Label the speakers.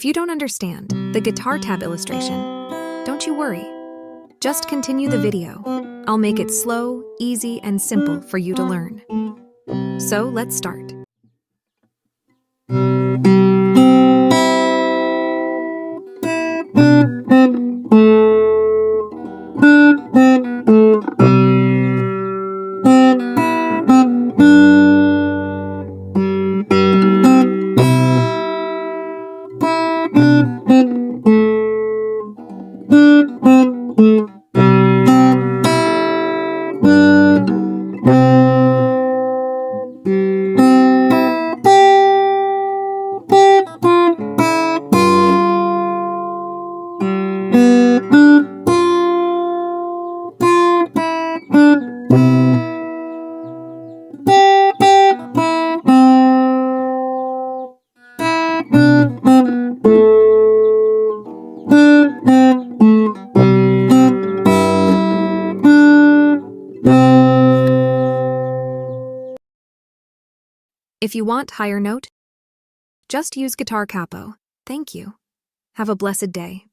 Speaker 1: If you don't understand the guitar tab illustration, don't you worry. Just continue the video. I'll make it slow, easy, and simple for you to learn. So let's start. If you want higher note, just use guitar capo. Thank you. Have a blessed day.